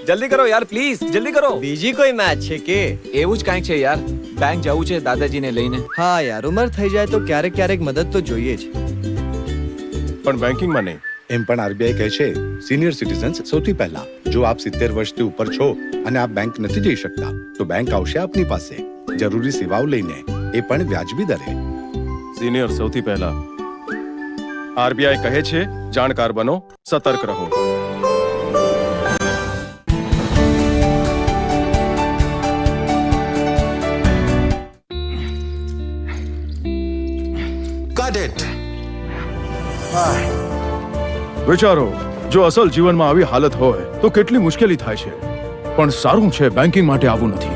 જલ્દી કરો યાર પ્લીઝ, જલ્દી કરો. બીજી કોઈ મેચ છે કે? એવું જ કાંઈક છે યાર. બેંક જવું છે દાદાજીને લઈને. હા યાર, ઉંમર થઈ જાય તો ક્યારેક ક્યારેક મદદ તો જોઈએ જ. પણ બેંકિંગમાં નહીં. એમ પણ આરબીઆઈ કહે છે સિનિયર સિટીઝન્સ સૌથી પહેલા. જો આપ 70 વર્ષથી ઉપર છો અને આપ બેંક નથી જઈ શકતા તો બેંક આવશે આપની પાસે જરૂરી સેવાઓ લઈને, એ પણ વ્યાજબી દરે. સિનિયર સૌથી પહેલા. આરબીઆઈ કહે છે જાણકાર બનો, સતર્ક રહો. વિચારો, જો અસલ જીવનમાં આવી હાલત હોય તો કેટલી મુશ્કેલી થાય છે. પણ સારું છે બેંકિંગ માટે આવું નથી.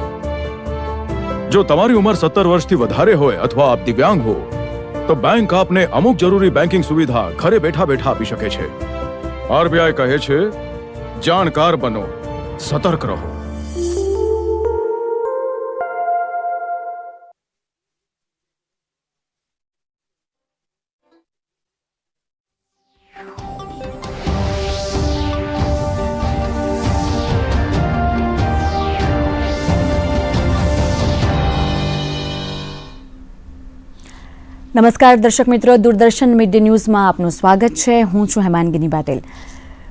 જો તમારી ઉંમર 17 વર્ષથી વધારે હોય અથવા આપ દિવ્યાંગ હો તો બેંક આપને અમુક જરૂરી બેંકિંગ સુવિધા ઘરે બેઠા બેઠા આપી શકે છે. આરબીઆઈ કહે છે જાણકાર બનો, સતર્ક રહો. નમસ્કાર દર્શક મિત્રો, દૂરદર્શન મિડ ડે ન્યૂઝમાં આપનું સ્વાગત છે. હું છું હેમાંગીની પાટીલ.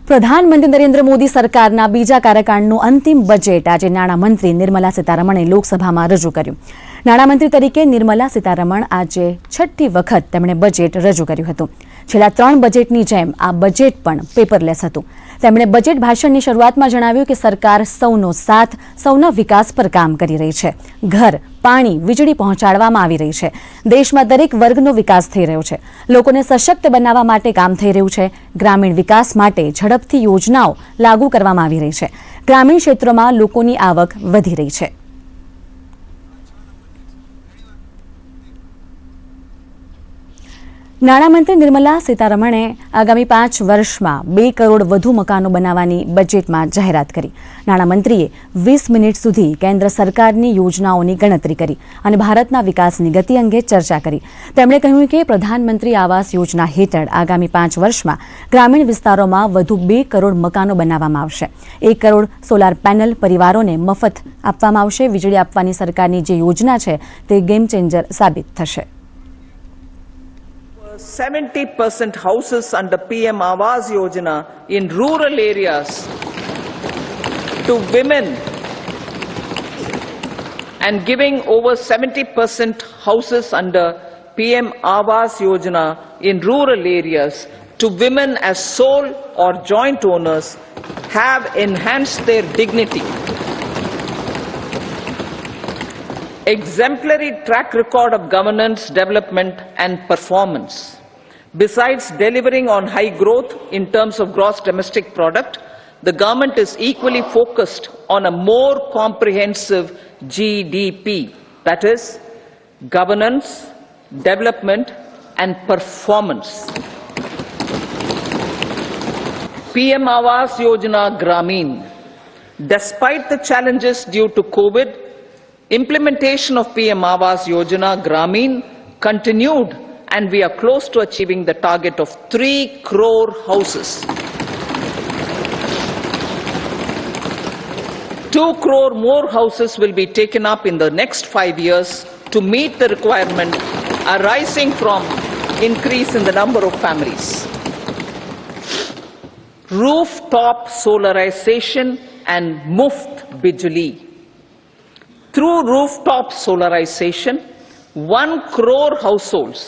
પ્રધાનમંત્રી નરેન્દ્ર મોદી સરકારના બીજા કાર્યકાળનું અંતિમ બજેટ આજે નાણામંત્રી નિર્મલા સીતારમણે લોકસભામાં રજૂ કર્યું. નાણામંત્રી તરીકે નિર્મલા સીતારમણ આજે 6ઠ્ઠી વખત તેમણે બજેટ રજૂ કર્યું હતું. છેલ્લા 3 બજેટની જેમ આ બજેટ પણ પેપરલેસ હતું. તેમણે બજેટ ભાષણની શરૂઆતમાં જણાવ્યું કે સરકાર સૌનો સાથ, સૌના વિકાસ પર કામ કરી રહી છે. ઘર, પાણી, વીજળી પહોંચાડવામાં આવી રહી છે. દેશમાં દરેક વર્ગનો વિકાસ થઈ રહ્યો છે. લોકોને સશક્ત બનાવવા માટે કામ થઈ રહ્યું છે. ગ્રામીણ વિકાસ માટે ઝડપથી યોજનાઓ લાગુ કરવામાં આવી રહી છે. ગ્રામીણ ક્ષેત્રોમાં લોકોની આવક વધી રહી છે. નાણામંત્રી નિર્મલા સીતારમણે આગામી 5 વર્ષમાં 2 કરોડ વધુ મકાનો બનાવવાની બજેટમાં જાહેરાત કરી. નાણામંત્રીએ 20 મિનિટ સુધી કેન્દ્ર સરકારની યોજનાઓની ગણતરી કરી અને ભારતના વિકાસની ગતિ અંગે ચર્ચા કરી. તેમણે કહ્યું કે પ્રધાનમંત્રી આવાસ યોજના હેઠળ આગામી 5 વર્ષમાં ગ્રામીણ વિસ્તારોમાં વધુ 2 કરોડ મકાનો બનાવવામાં આવશે. 1 કરોડ સોલાર પેનલ પરિવારોને મફત આપવામાં આવશે. વીજળી આપવાની સરકારની જે યોજના છે તે ગેમ ચેન્જર સાબિત થશે. 70% houses under PM Awas Yojana in rural areas to women, and giving over 70% houses under PM Awas Yojana in rural areas to women as sole or joint owners have enhanced their dignity. Exemplary track record of governance, development and performance. Besides delivering on high growth in terms of gross domestic product, the government is equally focused on a more comprehensive GDP, that is, governance, development and performance. PM Awas Yojana Gramin. Despite the challenges due to COVID, implementation of PM Awas Yojana Gramin continued and we are close to achieving the target of 3 crore houses. 2 crore more houses will be taken up in the next 5 years to meet the requirement arising from increase in the number of families. Rooftop solarization and Muft Bijli. Through rooftop solarization, 1 crore households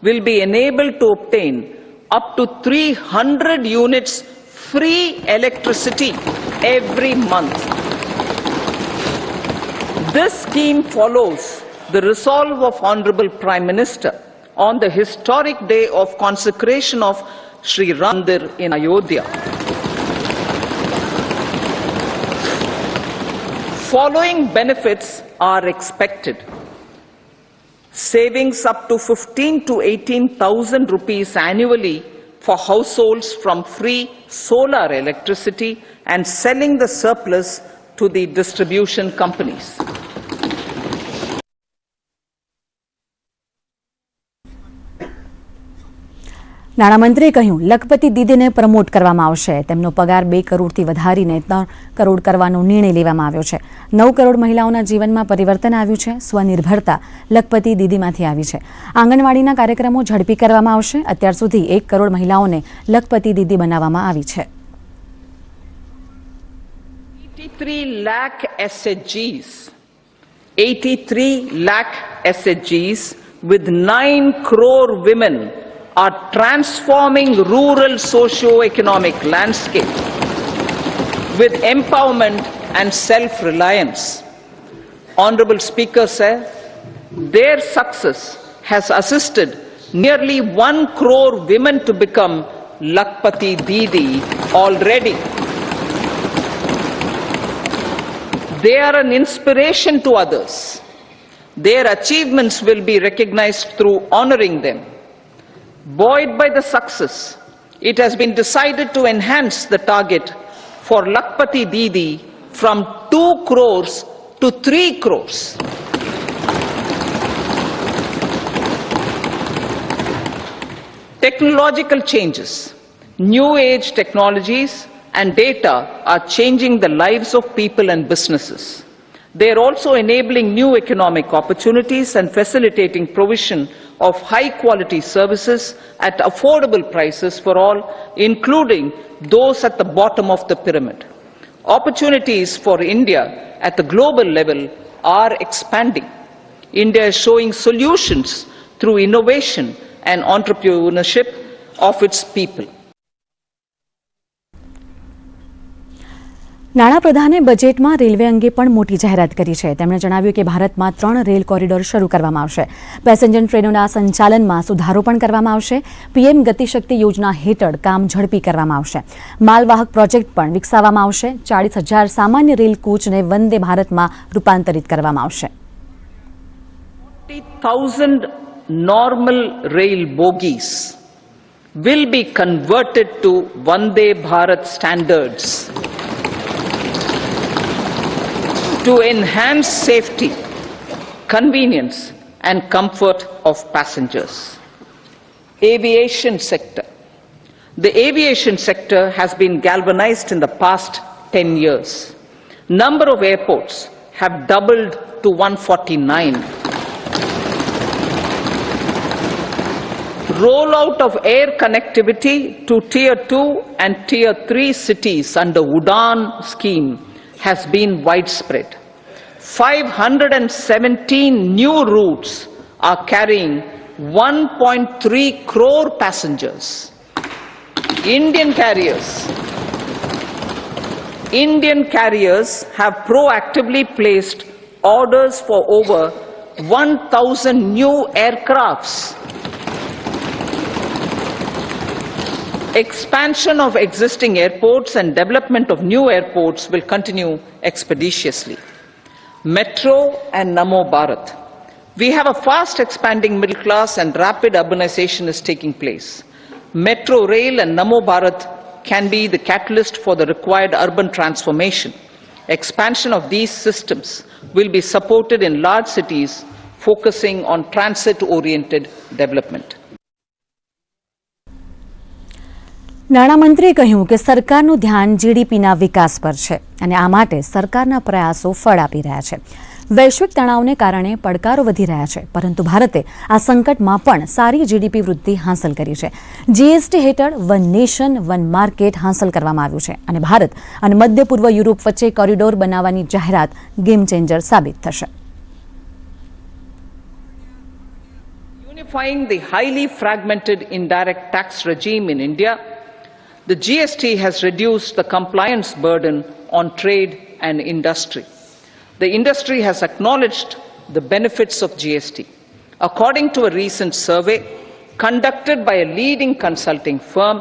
will be enabled to obtain up to 300 units free electricity every month. This scheme follows the resolve of Honorable Prime Minister on the historic day of consecration of Sri Ram Mandir in Ayodhya. Following benefits are expected. Savings up to 15 to 18,000 rupees annually for households from free solar electricity and selling the surplus to the distribution companies. નાણામંત્રીએ કહ્યું લખપતિ દીદીને promote કરવામાં આવશે. તેમનો પગાર 2 કરોડથી વધારીને 3 કરોડ કરવાનો નિર્ણય લેવામાં આવ્યો છે. 9 કરોડ મહિલાઓના જીવનમાં પરિવર્તન આવ્યું છે. સ્વનિર્ભરતા લખપતિ દીદીમાંથી આવી છે. આંગણવાડીના કાર્યક્રમો ઝડપી કરવામાં આવશે. અત્યાર સુધી 1 કરોડ મહિલાઓને લખપતિ દીદી બનાવવામાં આવી છે. 83 lakh SHGs. 83 lakh SHGs with 9 crore women are transforming rural socio-economic landscape with empowerment and self-reliance. Honorable Speaker sir, their success has assisted nearly 1 crore women to become Lakpati Didi already. They are an inspiration to others. Their achievements will be recognized through honoring them. Buoyed by the success, it has been decided to enhance the target for Lakpati Didi from 2 crores to 3 crores. Technological changes, new age technologies and data are changing the lives of people and businesses. They are also enabling new economic opportunities and facilitating provision of high-quality services at affordable prices for all, including those at the bottom of the pyramid. Opportunities for India at the global level are expanding. India is showing solutions through innovation and entrepreneurship of its people. નાણાપ્રધાને બજેટમાં railway અંગે પણ મોટી જાહેરાત કરી છે. તેમણે જણાવ્યું કે ભારતમાં 3 રેલ કોરિડોર શરૂ કરવામાં આવશે. પેસેન્જર ટ્રેનોના સંચાલનમાં સુધારો પણ કરવામાં આવશે. પીએમ ગતિશક્તિ યોજના હેઠળ કામ ઝડપી કરવામાં આવશે. માલવાહક પ્રોજેક્ટ પણ વિકસાવવામાં આવશે. 40,000 સામાન્ય રેલ કોચને વંદે ભારતમાં રૂપાંતરિત કરવામાં આવશે. 40,000 normal rail bogies will be converted to Vande Bharat standards to enhance safety, convenience and comfort of passengers. Aviation sector. The aviation sector has been galvanized in the past 10 years. Number of airports have doubled to 149. Rollout of air connectivity to Tier 2 and Tier 3 cities under Udan scheme has been widespread. 517 new routes are carrying 1.3 crore passengers. Indian carriers have proactively placed orders for over 1,000 new aircrafts. Expansion of existing airports and development of new airports will continue expeditiously. Metro and Namo Bharat. We have a fast expanding middle class and rapid urbanization is taking place. Metro rail and Namo Bharat can be the catalyst for the required urban transformation. Expansion of these systems will be supported in large cities focusing on transit-oriented development. નાણામંત્રીએ કહ્યું કે સરકારનું ધ્યાન જીડીપીના વિકાસ પર છે અને આ માટે સરકારના પ્રયાસો ફળ આપી રહ્યા છે. વૈશ્વિક તણાવને કારણે પડકારો વધી રહ્યા છે, પરંતુ ભારતે આ સંકટમાં પણ સારી જીડીપી વૃદ્ધિ હાંસલ કરી છે. જીએસટી હેઠળ વન નેશન વન માર્કેટ હાંસલ કરવામાં આવ્યું છે અને ભારત અને મધ્ય પૂર્વ યુરોપ વચ્ચે કોરિડોર બનાવવાની જાહેરાત ગેમ ચેન્જર સાબિત થશે. Unifying the highly fragmented indirect tax regime in India, the GST has reduced the compliance burden on trade and industry. The industry has acknowledged the benefits of GST. According to a recent survey conducted by a leading consulting firm,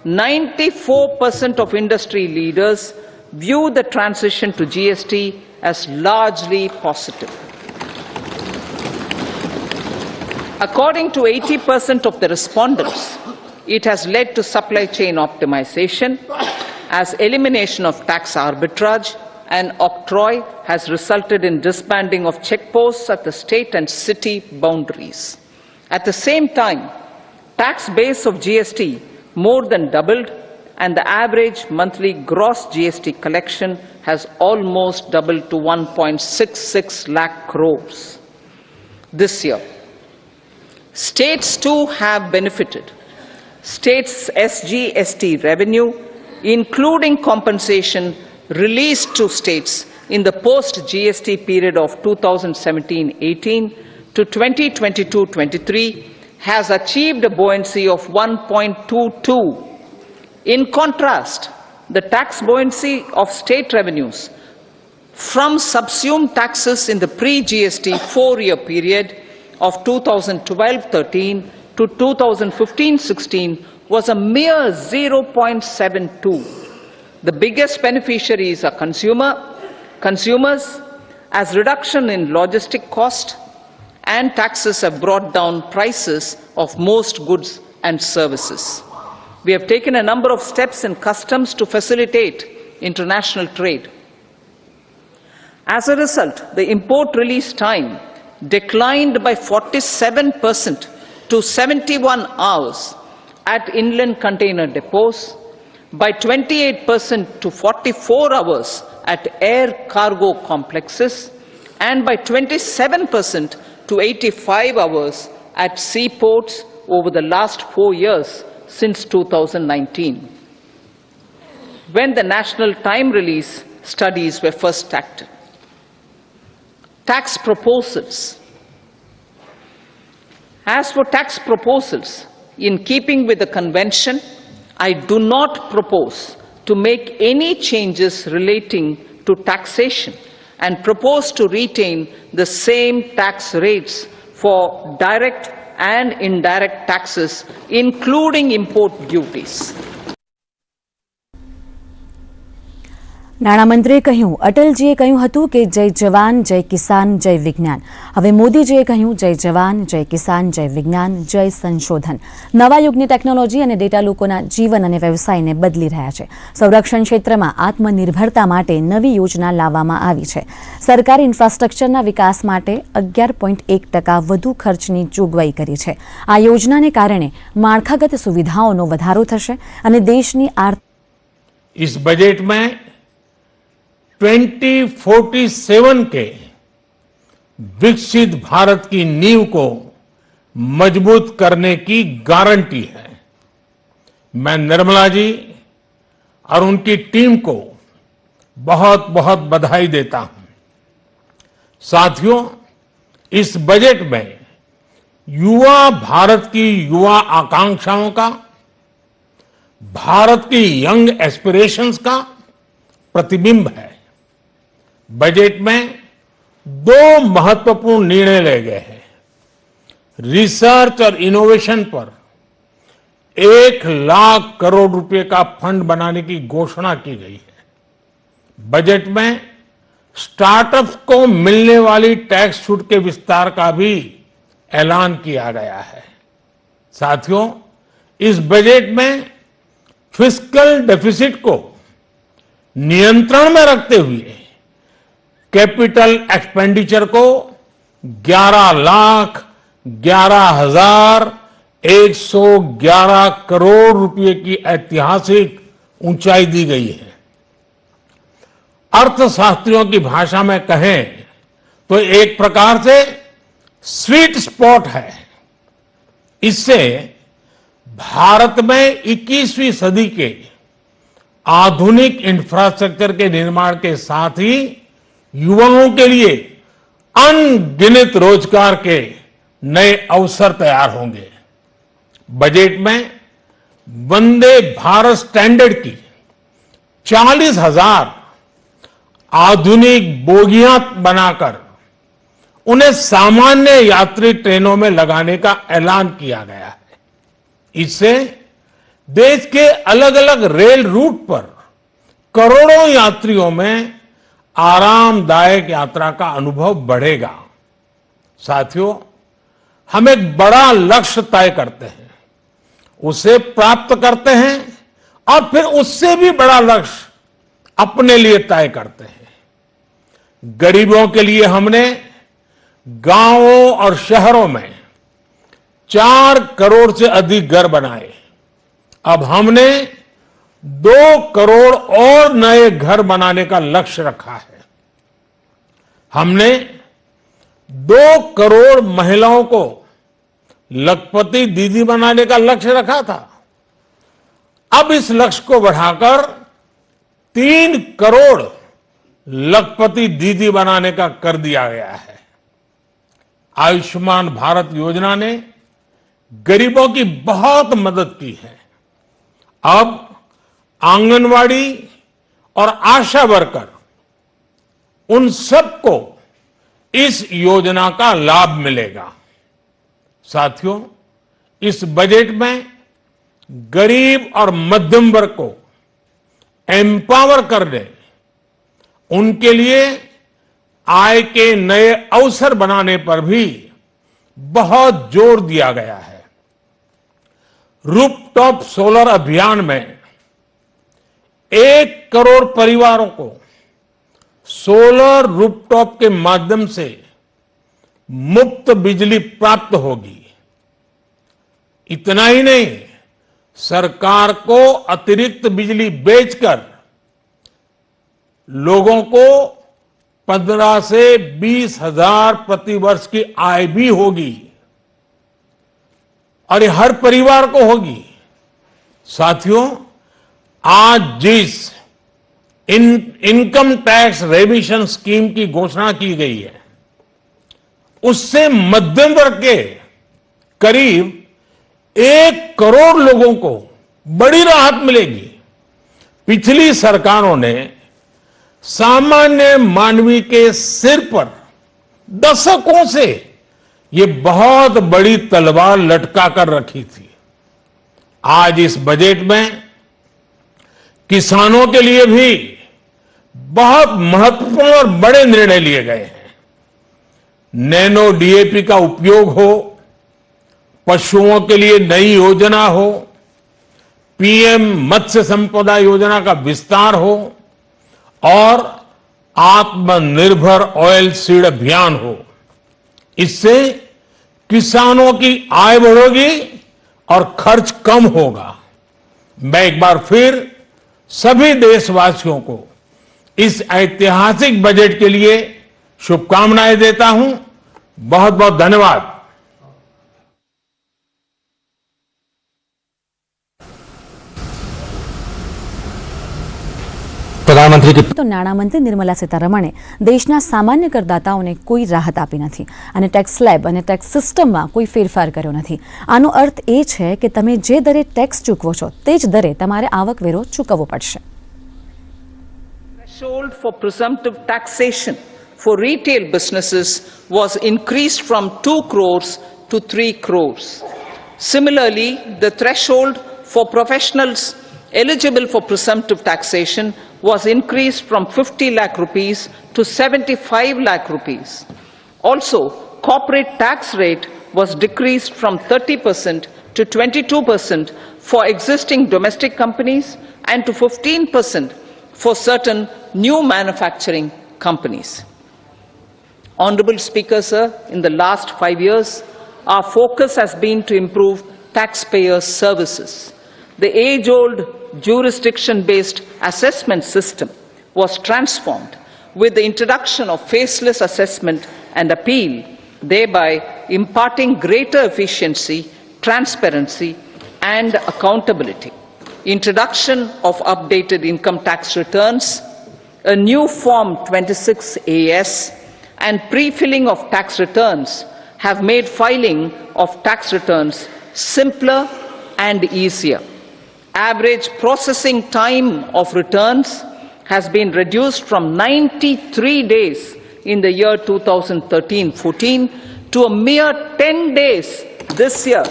94% of industry leaders view the transition to GST as largely positive. According to 80% of the respondents, it has led to supply chain optimization, as elimination of tax arbitrage and octroi has resulted in disbanding of checkposts at the state and city boundaries. At the same time, tax base of GST more than doubled, and the average monthly gross GST collection has almost doubled to 1.66 lakh crores this year. States too have benefited. States' SGST revenue, including compensation released to states in the post-GST period of 2017-18 to 2022-23, has achieved a buoyancy of 1.22. In contrast, the tax buoyancy of state revenues from subsumed taxes in the pre-GST four-year period of 2012-13 to 2015-16 was a mere 0.72. The biggest beneficiaries are consumers, as reduction in logistic cost and taxes have brought down prices of most goods and services. We have taken a number of steps in customs to facilitate international trade. As a result, the import release time declined by 47% to 71 hours at inland container depots, by 28% to 44 hours at air cargo complexes, and by 27% to 85 hours at seaports over the last 4 years since 2019, when the national time release studies were first started. Tax proposals. As for tax proposals, in keeping with the convention, I do not propose to make any changes relating to taxation and propose to retain the same tax rates for direct and indirect taxes, including import duties. નાણામંત્રીએ કહ્યું, અટલજીએ કહ્યું હતું કે જય જવાન જય કિસાન જય વિજ્ઞાન. હવે મોદીજીએ કહ્યું જય જવાન જય કિસાન જય વિજ્ઞાન જય સંશોધન. નવા યુગની ટેકનોલોજી અને ડેટા લોકોના જીવન અને વ્યવસાયને બદલી રહ્યા છે. સંરક્ષણ ક્ષેત્રમાં આત્મનિર્ભરતા માટે નવી યોજના લાવવામાં આવી છે. સરકારે ઇન્ફ્રાસ્ટ્રક્ચરના વિકાસ માટે 11.1% વધુ ખર્ચની જોગવાઈ કરી છે. આ યોજનાને કારણે માળખાગત સુવિધાઓનો વધારો થશે અને દેશની इस बजट में 2047 के विकसित भारत की नींव को मजबूत करने की गारंटी है. मैं निर्मला जी और उनकी टीम को बहुत बहुत बधाई देता हूं. साथियों, इस बजट में युवा भारत की युवा आकांक्षाओं का, भारत की यंग एस्पिरेशंस का प्रतिबिंब है. बजट में 2 महत्वपूर्ण निर्णय ले गए हैं. रिसर्च और इनोवेशन पर 1 लाख करोड़ रुपए का फंड बनाने की घोषणा की गई है. बजट में स्टार्टअप्स को मिलने वाली टैक्स छूट के विस्तार का भी ऐलान किया गया है. साथियों, इस बजट में फिस्कल डेफिसिट को नियंत्रण में रखते हुए कैपिटल एक्सपेंडिचर को 11,11,111 करोड़ रुपए की ऐतिहासिक ऊंचाई दी गई है. अर्थशास्त्रियों की भाषा में कहें तो एक प्रकार से स्वीट स्पॉट है. इससे भारत में 21वीं सदी के आधुनिक इंफ्रास्ट्रक्चर के निर्माण के साथ ही युवाओं के लिए अनगिनत रोजगार के नए अवसर तैयार होंगे. बजट में वंदे भारत स्टैंडर्ड की 40,000 आधुनिक बोगियां बनाकर उन्हें सामान्य यात्री ट्रेनों में लगाने का ऐलान किया गया है. इससे देश के अलग अलग रेल रूट पर करोड़ों यात्रियों में आरामदायक यात्रा का अनुभव बढ़ेगा. साथियों, हम एक बड़ा लक्ष्य तय करते हैं, उसे प्राप्त करते हैं और फिर उससे भी बड़ा लक्ष्य अपने लिए तय करते हैं. गरीबों के लिए हमने गांवों और शहरों में 4 करोड़ से अधिक घर बनाए। अब हमने 2 करोड़ और नए घर बनाने का लक्ष्य रखा है। हमने 2 करोड़ महिलाओं को लखपति दीदी बनाने का लक्ष्य रखा था। अब इस लक्ष्य को बढ़ाकर 3 करोड़ लखपति दीदी बनाने का कर दिया गया है। आयुष्मान भारत योजना ने गरीबों की बहुत मदद की है। अब आंगनवाड़ी और आशा वर्कर उन सबको इस योजना का लाभ मिलेगा। साथियों, इस बजट में गरीब और मध्यम वर्ग को एम्पावर करने, उनके लिए आय के नए अवसर बनाने पर भी बहुत जोर दिया गया है। रूफटॉप सोलर अभियान में 1 करोड़ परिवारों को सोलर रूफटॉप के माध्यम से मुफ्त बिजली प्राप्त होगी। इतना ही नहीं, सरकार को अतिरिक्त बिजली बेचकर लोगों को 15 से 20 हजार प्रति वर्ष की आय भी होगी और ये हर परिवार को होगी। साथियों, आज जिस इनकम टैक्स रेमिशन स्कीम की घोषणा की गई है, उससे मध्यम वर्ग के करीब 1 करोड़ लोगों को बड़ी राहत मिलेगी। पिछली सरकारों ने सामान्य मानवी के सिर पर दशकों से ये बहुत बड़ी तलवार लटका कर रखी थी। आज इस बजट में किसानों के लिए भी बहुत महत्वपूर्ण और बड़े निर्णय लिए गए हैं। नैनो डीएपी का उपयोग हो, पशुओं के लिए नई योजना हो, पीएम मत्स्य संपदा योजना का विस्तार हो और आत्मनिर्भर ऑयल सीड अभियान हो। इससे किसानों की आय बढ़ेगी और खर्च कम होगा। मैं एक बार फिर सभी देशवासियों को इस ऐतिहासिक बजट के लिए शुभकामनाएं देता हूं। बहुत बहुत धन्यवाद। પ્રધાનમંત્રી की તો નાણામંત્રી નિર્મલા સીતારમણે દેશના સામાન્ય કરદાતાઓને કોઈ રાહત આપી નથી અને ટેક્સ સ્લેબ અને ટેક્સ સિસ્ટમમાં કોઈ ફેરફાર કર્યો નથી। આનો અર્થ એ છે કે તમે જે દરે ટેક્સ ચૂકવો છો તે જ દરે તમારે આવકવેરો ચૂકવવો પડશે। Threshold for presumptive taxation for retail businesses was increased from 2 crores to 3 crores. Similarly, the threshold for professionals eligible for presumptive taxation was increased from 50 lakh rupees to 75 lakh rupees. Also, corporate tax rate was decreased from 30% to 22% for existing domestic companies and to 15% for certain new manufacturing companies. Honorable Speaker, sir, in the last 5 years, our focus has been to improve taxpayer services. The age-old jurisdiction-based assessment system was transformed with the introduction of faceless assessment and appeal, thereby imparting greater efficiency, transparency, and accountability. Introduction of updated income tax returns, a new Form 26AS, and pre-filling of tax returns have made filing of tax returns simpler and easier. Average processing time of returns has been reduced from 93 days in the year 2013-14 to a mere 10 days this year,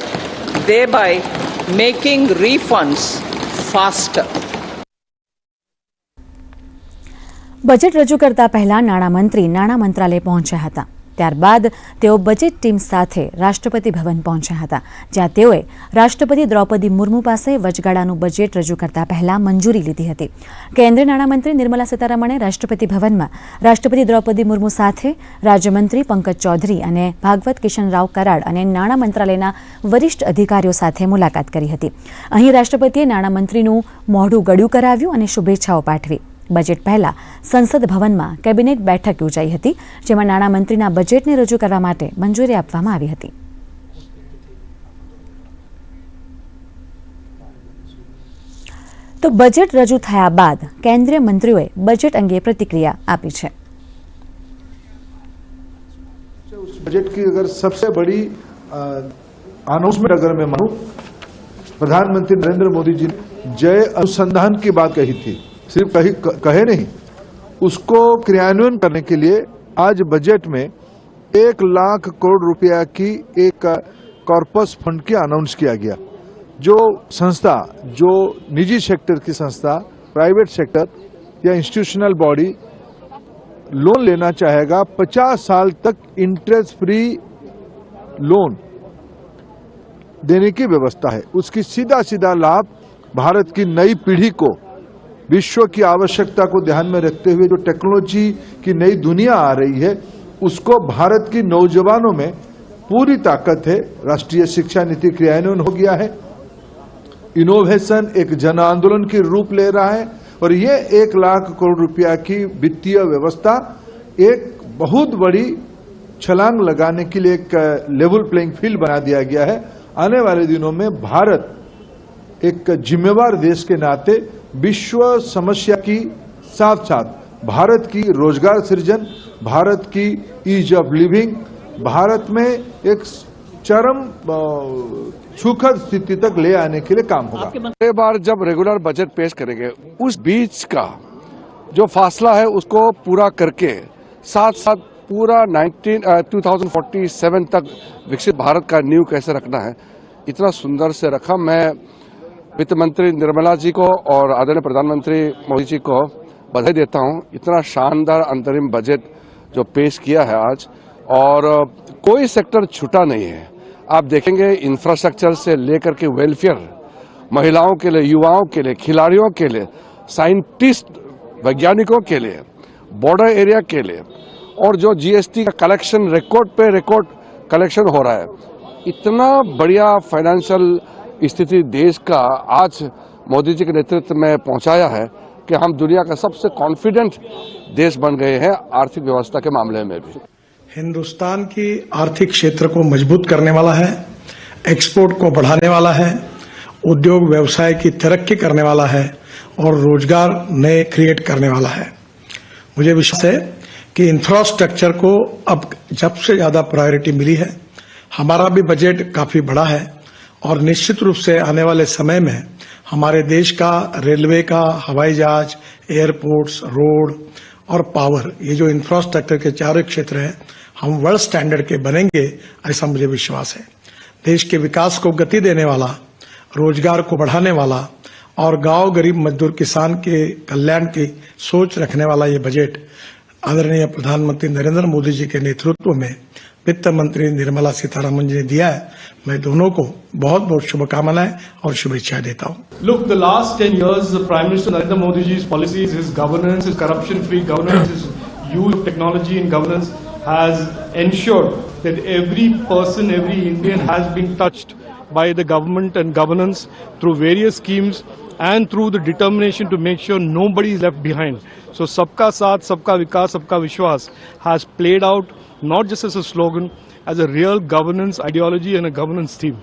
thereby making refunds faster. Budget રજૂ કરતા પહેલા નાણામંત્રી નાણાં મંત્રાલય પહોંચ્યા હતા। ત્યારબાદ તેઓ બજેટ ટીમ સાથે રાષ્ટ્રપતિ ભવન પહોંચ્યા હતા, જ્યાં તેઓએ રાષ્ટ્રપતિ દ્રૌપદી મુર્મુ પાસે વચગાળાનું બજેટ રજૂ કરતા પહેલા મંજૂરી લીધી હતી. કેન્દ્રીય નાણામંત્રી નિર્મલા સીતારમણે રાષ્ટ્રપતિ ભવનમાં રાષ્ટ્રપતિ દ્રૌપદી મુર્મુ સાથે રાજ્યમંત્રી પંકજ ચૌધરી અને ભાગવત કિશનરાવ કરાડ અને નાણાં મંત્રાલયના વરિષ્ઠ અધિકારીઓ સાથે મુલાકાત કરી હતી. અહીં રાષ્ટ્રપતિએ નાણામંત્રીનું મોઢું ગળ્યું કરાવ્યું અને શુભેચ્છાઓ પાઠવી. બજેટ પહેલા સંસદ ભવનમાં કેબિનેટ બેઠક યોજાઈ હતી, જેમાં નાણામંત્રીના બજેટને રજૂ કરવા માટે મંજૂરી આપવામાં આવી હતી. તો બજેટ રજૂ થયા બાદ કેન્દ્રીય મંત્રીઓએ બજેટ અંગે પ્રતિક્રિયા આપી છે. उस बजट की अगर सबसे बड़ी अनाउंसमेंट अगर मैं मानूं, प्रधानमंत्री नरेंद्र मोदी जी ने जय अनुसंधान की बात कही थी, सिर्फ कहे नहीं, उसको क्रियान्वयन करने के लिए आज बजट में 1 लाख करोड़ रुपया की एक कॉर्पस फंड की अनाउंस किया गया. जो संस्था, जो निजी सेक्टर की संस्था, प्राइवेट सेक्टर या इंस्टीट्यूशनल बॉडी लोन लेना चाहेगा, 50 साल तक इंटरेस्ट फ्री लोन देने की व्यवस्था है. उसकी सीधा सीधा लाभ भारत की नई पीढ़ी को, विश्व की आवश्यकता को ध्यान में रखते हुए जो टेक्नोलॉजी की नई दुनिया आ रही है, उसको भारत की नौजवानों में पूरी ताकत है. राष्ट्रीय शिक्षा नीति क्रियान्वयन हो गया है. इनोवेशन एक जन आंदोलन की रूप ले रहा है और ये 1 लाख करोड़ रुपया की वित्तीय व्यवस्था एक बहुत बड़ी छलांग लगाने के लिए एक लेवल प्लेइंग फील्ड बना दिया गया है. आने वाले दिनों में भारत एक जिम्मेवार देश के नाते विश्व समस्या की साथ साथ भारत की रोजगार सृजन, भारत की ईज ऑफ लिविंग, भारत में एक चरम सुखद स्थिति तक ले आने के लिए काम होगा. अगले बार जब रेगुलर बजट पेश करेंगे, उस बीच का जो फासला है उसको पूरा करके साथ साथ पूरा 2047 तक विकसित भारत का नींव कैसे रखना है, इतना सुंदर से रखा. मैं वित्त मंत्री निर्मला जी को और आदरणीय प्रधानमंत्री मोदी जी को बधाई देता हूं. इतना शानदार अंतरिम बजट जो पेश किया है आज, और कोई सेक्टर छूटा नहीं है. आप देखेंगे इंफ्रास्ट्रक्चर से लेकर के वेलफेयर, महिलाओं के लिए, युवाओं के लिए, खिलाड़ियों के लिए, साइंटिस्ट वैज्ञानिकों के लिए, बॉर्डर एरिया के लिए, और जो जीएसटी का कलेक्शन रिकॉर्ड पे रिकॉर्ड कलेक्शन हो रहा है, इतना बढ़िया फाइनेंशियल स्थिति देश का आज मोदी जी के नेतृत्व में पहुंचाया है कि हम दुनिया का सबसे कॉन्फिडेंट देश बन गए हैं आर्थिक व्यवस्था के मामले में भी. हिंदुस्तान की आर्थिक क्षेत्र को मजबूत करने वाला है, एक्सपोर्ट को बढ़ाने वाला है, उद्योग व्यवसाय की तरक्की करने वाला है और रोजगार नए क्रिएट करने वाला है. मुझे विश्वास है कि इंफ्रास्ट्रक्चर को अब जब से ज्यादा प्रायोरिटी मिली है. हमारा भी बजट काफी बड़ा है और निश्चित रूप से आने वाले समय में हमारे देश का रेलवे का, हवाई जहाज, एयरपोर्ट्स, रोड और पावर, ये जो इंफ्रास्ट्रक्चर के चारों क्षेत्र हैं, हम वर्ल्ड स्टैंडर्ड के बनेंगे, ऐसा मुझे विश्वास है. देश के विकास को गति देने वाला, रोजगार को बढ़ाने वाला और गांव गरीब मजदूर किसान के कल्याण की सोच रखने वाला ये बजट आदरणीय प्रधानमंत्री नरेंद्र मोदी जी के नेतृत्व में वित्त मंत्री निर्मला सीतारमण जी ने दिया है. मैं दोनों को बहुत बहुत शुभकामनाएं और शुभेच्छाएं देता हूं. Look, the last 10 years, the Prime Minister Narendra Modi ji's policies, his governance, his corruption-free governance, his use of technology in governance has ensured that every person, every Indian has been touched by the government and governance through various schemes and through the determination to make sure nobody is left behind. So, Sabka Saath, Sabka Vikas, Sabka Vishwas has played out not just as a slogan, as a real governance ideology and a governance theme.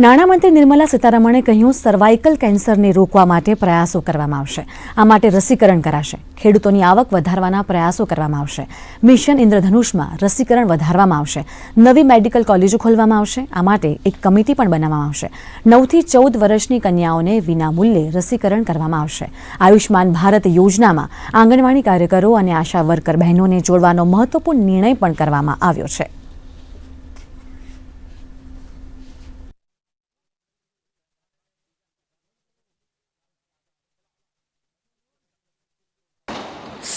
નાણામંત્રી નિર્મલા સીતારમણે કહ્યું, cervical કેન્સરને રોકવા માટે પ્રયાસો કરવામાં આવશે. આ માટે રસીકરણ કરાશે. ખેડૂતોની આવક વધારવાના પ્રયાસો કરવામાં આવશે. મિશન ઇન્દ્રધનુષમાં રસીકરણ વધારવામાં આવશે. નવી મેડિકલ કોલેજો ખોલવામાં આવશે. આ માટે એક કમિટી પણ બનાવવામાં આવશે. 9 થી 14 વર્ષની કન્યાઓને વિનામૂલ્યે રસીકરણ કરવામાં આવશે. આયુષ્માન ભારત યોજનામાં આંગણવાડી કાર્યકરો અને આશા વર્કર બહેનોને જોડવાનો મહત્વપૂર્ણ નિર્ણય પણ કરવામાં આવ્યો છે.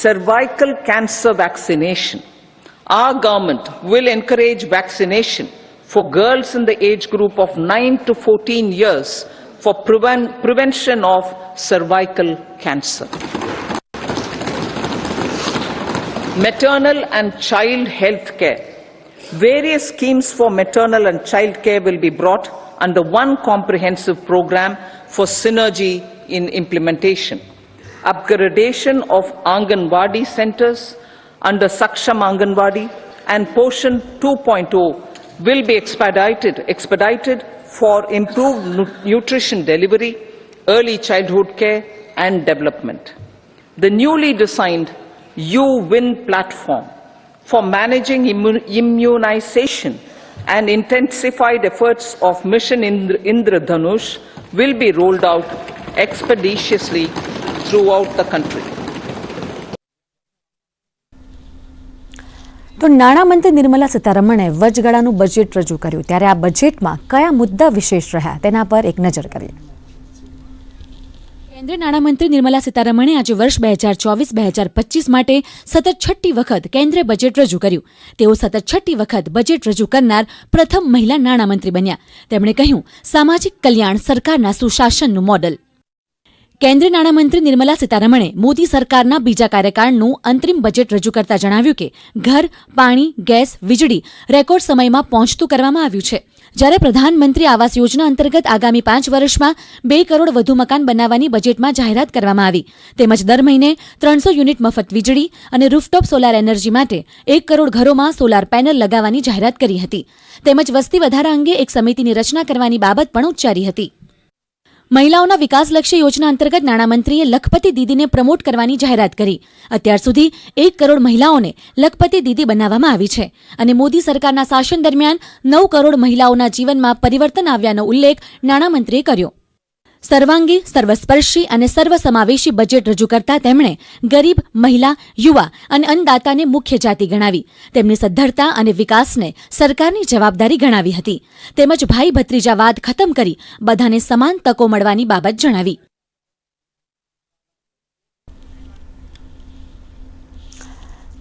cervical cancer vaccination. Our government will encourage vaccination for girls in the age group of 9 to 14 years for prevention of cervical cancer. Maternal and child health care. Various schemes for maternal and child care will be brought under one comprehensive program for synergy in implementation. Upgradation of Anganwadi centers under Saksham Anganwadi and Poshan 2.0 will be expedited for improved nutrition delivery, early childhood care and development. The newly designed U-Win platform for managing immunization and intensified efforts of Mission Indradhanush will be rolled out expeditiously throughout the country. તો નાણામંત્રી નિર્મલા સીતારમણે વચગાળાનું budget રજૂ કર્યું, ત્યારે આ બજેટમાં કયા મુદ્દા વિશેષ રહ્યા તેના પર એક નજર કરીએ. કેન્દ્રીય નાણામંત્રી નિર્મલા સીતારમણે આજે વર્ષ 2024-2025 માટે સતત 6ઠ્ઠી વખત કેન્દ્રીય બજેટ રજૂ કર્યું. તેઓ સતત 6ઠ્ઠી વખત બજેટ રજૂ કરનાર પ્રથમ મહિલા નાણામંત્રી બન્યા. તેમણે કહ્યું, સામાજિક કલ્યાણ સરકારના સુશાસનનું મોડલ. કેન્દ્રીય નાણામંત્રી નિર્મલા સીતારમણે મોદી સરકારના બીજા કાર્યકાળનું અંતરિમ બજેટ રજૂ કરતા જણાવ્યું કે ઘર, પાણી, ગેસ, વીજળી રેકોર્ડ સમયમાં પહોંચતું કરવામાં આવ્યું છે. જ્યારે પ્રધાનમંત્રી આવાસ યોજના અંતર્ગત આગામી 5 વર્ષમાં 2 કરોડ વધુ મકાન બનાવવાની બજેટમાં જાહેરાત કરવામાં આવી. તેમજ દર મહિને 300 યુનિટ મફત વીજળી અને રૂફટોપ સોલાર એનર્જી માટે 1 કરોડ ઘરોમાં સોલાર પેનલ લગાવવાની જાહેરાત કરી હતી. તેમજ વસ્તી વધારા અંગે એક સમિતિની રચના કરવાની બાબત પણ ઉચ્ચારી હતી. મહિલાઓના વિકાસલક્ષી યોજના અંતર્ગત નાણામંત્રીએ લખપતિ દીદીને પ્રમોટ કરવાની જાહેરાત કરી. અત્યાર સુધી 1 કરોડ મહિલાઓને લખપતિ દીદી બનાવવામાં આવી છે અને મોદી સરકારના શાસન દરમિયાન 9 કરોડ મહિલાઓના જીવનમાં પરિવર્તન આવ્યાનો ઉલ્લેખ નાણામંત્રીએ કર્યો. સર્વાંગી, સર્વસ્પર્શી અને સર્વસમાવેશી બજેટ રજૂ કરતા તેમણે ગરીબ, મહિલા, યુવા અને અન્નદાતાને મુખ્ય જાતિ ગણાવી. તેમની સદ્ધરતા અને વિકાસને સરકારની જવાબદારી ગણાવી હતી. તેમજ ભાઈ ભત્રીજાવાદ ખતમ કરી બધાને સમાન તકો મળવાની બાબત જણાવી.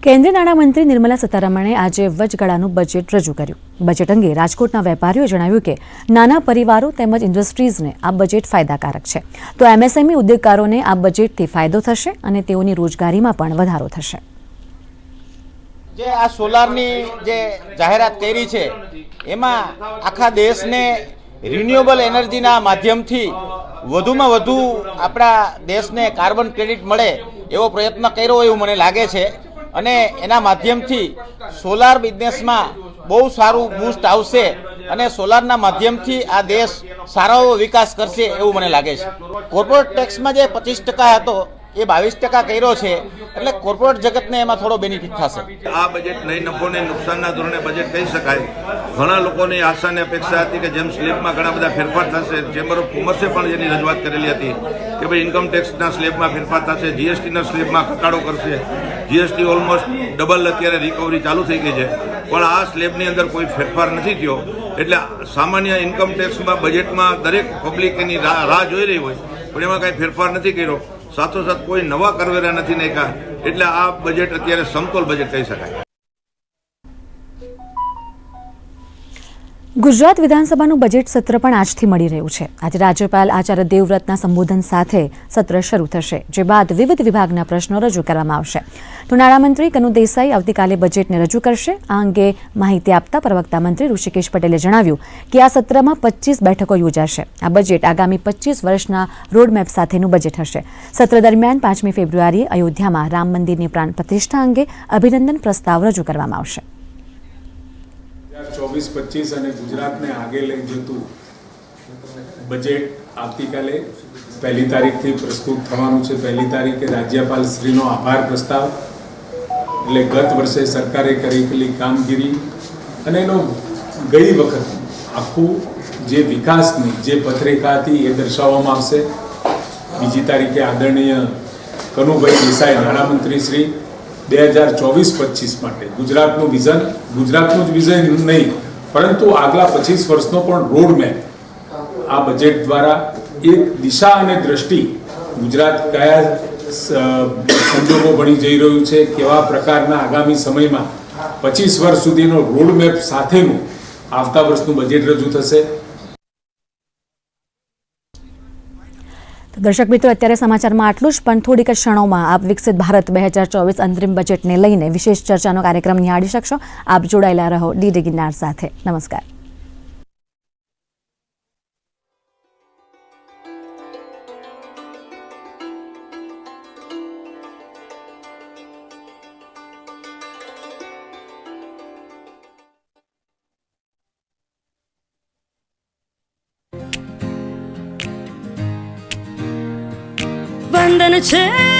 કેન્દ્રીય નાણામંત્રી નિર્મલા સીતારમણે આજે વચગાળાનું બજેટ રજૂ કર્યું. બજેટ અંગે રાજકોટના વેપારીઓએ જણાવ્યું કે નાના પરિવારો તેમજ ઇન્ડસ્ટ્રીઝને આ બજેટ ફાયદાકારક છે. તો એમએસએમઈ ઉદ્યોગકારોને આ બજેટથી ફાયદો થશે અને તેઓની રોજગારીમાં પણ વધારો થશે. જે આ સોલારની જે જાહેરાત કરી છે એમાં આખા દેશને રિન્યુએબલ એનર્જીના માધ્યમથી વધુમાં વધુ આપણા દેશને કાર્બન ક્રેડિટ મળે એવો પ્રયત્ન કર્યો એવું મને લાગે છે અને એના માધ્યમથી સોલાર બિઝનેસમાં બહુ સારું બૂસ્ટ આવશે અને સોલારના માધ્યમથી આ દેશ સારો એવો વિકાસ કરશે એવું મને લાગે છે. કોર્પોરેટ ટેક્સમાં જે 25% હતો એ 22% કર્યો છે એટલે કોર્પોરેટ જગતને એમાં થોડો બેનિફિટ થશે. આ બજેટ નહીં નફો ને નુકસાનના ધોરણે બજેટ કહી શકાય. ઘણા લોકોની આશા અને અપેક્ષા હતી કે જેમ સ્લેબમાં ઘણા બધા ફેરફાર થશે, ચેમ્બર ઓફ કોમર્સે પણ એની રજૂઆત કરેલી હતી કે ભાઈ ઇન્કમ ટેક્સના સ્લેબમાં ફેરફાર થશે, જીએસટીના સ્લેબમાં ઘટાડો કરશે. જીએસટી ઓલમોસ્ટ ડબલ અત્યારે રિકવરી ચાલુ થઈ ગઈ છે, પણ આ સ્લેબની અંદર કોઈ ફેરફાર નથી થયો. એટલે સામાન્ય ઇન્કમ ટેક્સમાં બજેટમાં દરેક પબ્લિક એની રાહ જોઈ રહી હોય પણ એમાં કાંઈ ફેરફાર નથી કર્યો. સાથોસાથ કોઈ નવા કરવેરા નથી નાખ્યા. એટલે આ બજેટ અત્યારે સમતોલ બજેટ કહી શકાય. ગુજરાત વિધાનસભાનું બજેટ સત્ર પણ આજથી મળી રહ્યું છે. આજે રાજ્યપાલ આચાર્ય દેવવ્રતના સંબોધન સાથે સત્ર શરૂ થશે, જે બાદ વિવિધ વિભાગના પ્રશ્નો રજૂ કરવામાં આવશે. તો નાણામંત્રી કનુ દેસાઈ આવતીકાલે બજેટને રજૂ કરશે. આ અંગે માહિતી આપતા પ્રવક્તા મંત્રી ઋષિકેશ પટેલે જણાવ્યું કે આ સત્રમાં 25 બેઠકો યોજાશે. આ બજેટ આગામી 25 વર્ષના રોડમેપ સાથેનું બજેટ હશે. સત્ર દરમિયાન 5મી ફેબ્રુઆરીએ અયોધ્યામાં રામ મંદિરની પ્રાણ પ્રતિષ્ઠા અંગે અભિનંદન પ્રસ્તાવ રજૂ કરવામાં આવશે. 24-25 અને ગુજરાતને આગે લઈ જતું બજેટ આવતીકાલે 1લી તારીખથી પ્રસ્તુત થવાનું છે. 1લી તારીખે રાજ્યપાલ શ્રીનો આભાર પ્રસ્તાવ, એટલે ગત વર્ષે સરકારે કરેલી કામગીરી અને એનો ગઈ વખત આખું જે વિકાસની જે પત્રિકા હતી એ દર્શાવવામાં આવશે. 2જી તારીખે આદરણીય કનુભાઈ દેસાઈ નાણામંત્રી શ્રી 2024-25 માટે ગુજરાતનું વિઝન, ગુજરાતનું જ વિઝન નહીં પરંતુ આગલા 25 વર્ષનો પણ રોડ મેપ આ બજેટ દ્વારા એક દિશા અને દ્રષ્ટિ ગુજરાત કયા સંજોગો બની જઈ રહ્યું છે, કેવા પ્રકારના આગામી સમયમાં 25 વર્ષ સુધીનો રોડમેપ સાથેનું આવતા વર્ષનું બજેટ રજૂ થશે. તો દર્શક મિત્રો, અત્યારે સમાચારમાં આટલું જ, પણ થોડીક ક્ષણોમાં આપ વિકસિત ભારત 2024 અંતરિમ બજેટને લઈને વિશેષ ચર્ચાનો કાર્યક્રમ નિહાળી શકશો. આપ જોડાયેલા રહો ડીડી ગિરનાર સાથે. નમસ્કાર. વંદન છે